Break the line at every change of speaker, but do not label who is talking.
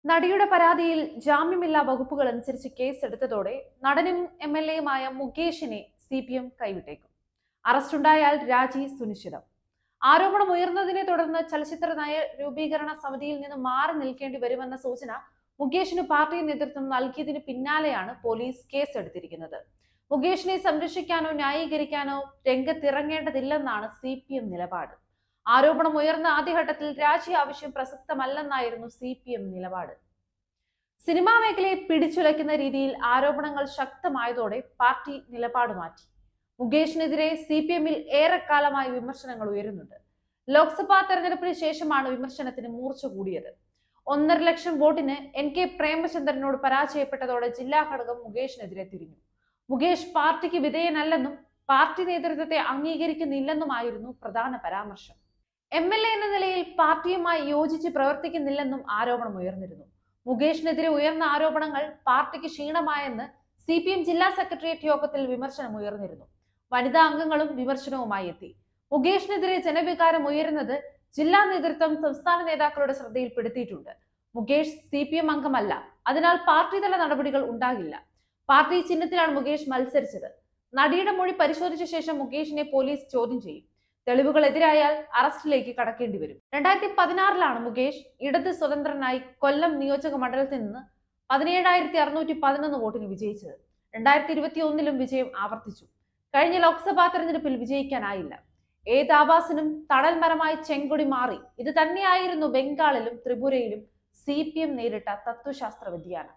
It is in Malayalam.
നടിയുടെ പരാതിയിൽ ജാമ്യമില്ലാ വകുപ്പുകൾ അനുസരിച്ച് കേസെടുത്തതോടെ നടനും എംഎൽഎയുമായ മുകേഷിനെ സിപിഎം കൈവിട്ടേക്കും. അറസ്റ്റുണ്ടായാൽ രാജി സുനിശ്ചിതം. ആരോപണം ഉയർന്നതിനെ തുടർന്ന് ചലച്ചിത്ര നയ രൂപീകരണ സമിതിയിൽ നിന്ന് മാറി നിൽക്കേണ്ടി വരുമെന്ന സൂചന മുകേഷിന് പാർട്ടി നേതൃത്വം നൽകിയതിന് പിന്നാലെയാണ് പോലീസ് കേസെടുത്തിരിക്കുന്നത്. മുകേഷിനെ സംരക്ഷിക്കാനോ ന്യായീകരിക്കാനോ രംഗത്തിറങ്ങേണ്ടതില്ലെന്നാണ് സിപിഎം നിലപാട്. ആരോപണം ഉയർന്ന ആദ്യഘട്ടത്തിൽ രാജി ആവശ്യം പ്രസക്തമല്ലെന്നായിരുന്നു സിപിഎം നിലപാട്. സിനിമാ മേഖലയെ പിടിച്ചുലയ്ക്കുന്ന രീതിയിൽ ആരോപണങ്ങൾ ശക്തമായതോടെ പാർട്ടി നിലപാട് മാറ്റി. മുകേഷിനെതിരെ സിപിഎമ്മിൽ ഏറെക്കാലമായി വിമർശനങ്ങൾ ഉയരുന്നുണ്ട്. ലോക്സഭാ തെരഞ്ഞെടുപ്പിന് ശേഷമാണ് വിമർശനത്തിന് മൂർച്ച കൂടിയത്. 1.5 ലക്ഷം വോട്ടിന് NK പ്രേമചന്ദ്രനോട് പരാജയപ്പെട്ടതോടെ ജില്ലാ ഘടകം മുകേഷിനെതിരെ തിരിഞ്ഞു. മുകേഷ് പാർട്ടിക്ക് വിധേയനല്ലെന്നും പാർട്ടി നേതൃത്വത്തെ അംഗീകരിക്കുന്നില്ലെന്നുമായിരുന്നു പ്രധാന പരാമർശം. MLA എന്ന നിലയിൽ പാർട്ടിയുമായി യോജിച്ച് പ്രവർത്തിക്കുന്നില്ലെന്നും ആരോപണം ഉയർന്നിരുന്നു. മുകേഷിനെതിരെ ഉയർന്ന ആരോപണങ്ങൾ പാർട്ടിക്ക് ക്ഷീണമായെന്ന് CPM ജില്ലാ സെക്രട്ടേറിയറ്റ് യോഗത്തിൽ വിമർശനം ഉയർന്നിരുന്നു. വനിതാ അംഗങ്ങളും വിമർശനവുമായി എത്തി. മുകേഷിനെതിരെ ജനവികാരം ഉയരുന്നത് ജില്ലാ നേതൃത്വം സംസ്ഥാന നേതാക്കളുടെ ശ്രദ്ധയിൽപ്പെടുത്തിയിട്ടുണ്ട്. മുകേഷ് CPM അംഗമല്ല, അതിനാൽ പാർട്ടിതല നടപടികൾ ഉണ്ടാകില്ല. പാർട്ടി ചിഹ്നത്തിലാണ് മുകേഷ് മത്സരിച്ചത്. നടിയുടെ മൊഴി പരിശോധിച്ച ശേഷം മുകേഷിനെ പോലീസ് ചോദ്യം ചെയ്യും. തെളിവുകൾ എതിരായാൽ അറസ്റ്റിലേക്ക് കടക്കേണ്ടി വരും. 2016 മുകേഷ് ഇടത് സ്വതന്ത്രനായി കൊല്ലം നിയോജക മണ്ഡലത്തിൽ നിന്ന് 17,611 വോട്ടിന് വിജയിച്ചത്. 2021 വിജയം ആവർത്തിച്ചു. കഴിഞ്ഞ ലോക്സഭാ തെരഞ്ഞെടുപ്പിൽ വിജയിക്കാനായില്ല. ഏത് ആവാസിനും തണൽ മരമായി ചെങ്കൊടി മാറി. ഇത് തന്നെയായിരുന്നു ബംഗാളിലും ത്രിപുരയിലും CPM നേരിട്ട തത്വശാസ്ത്ര വ്യതിയാനം.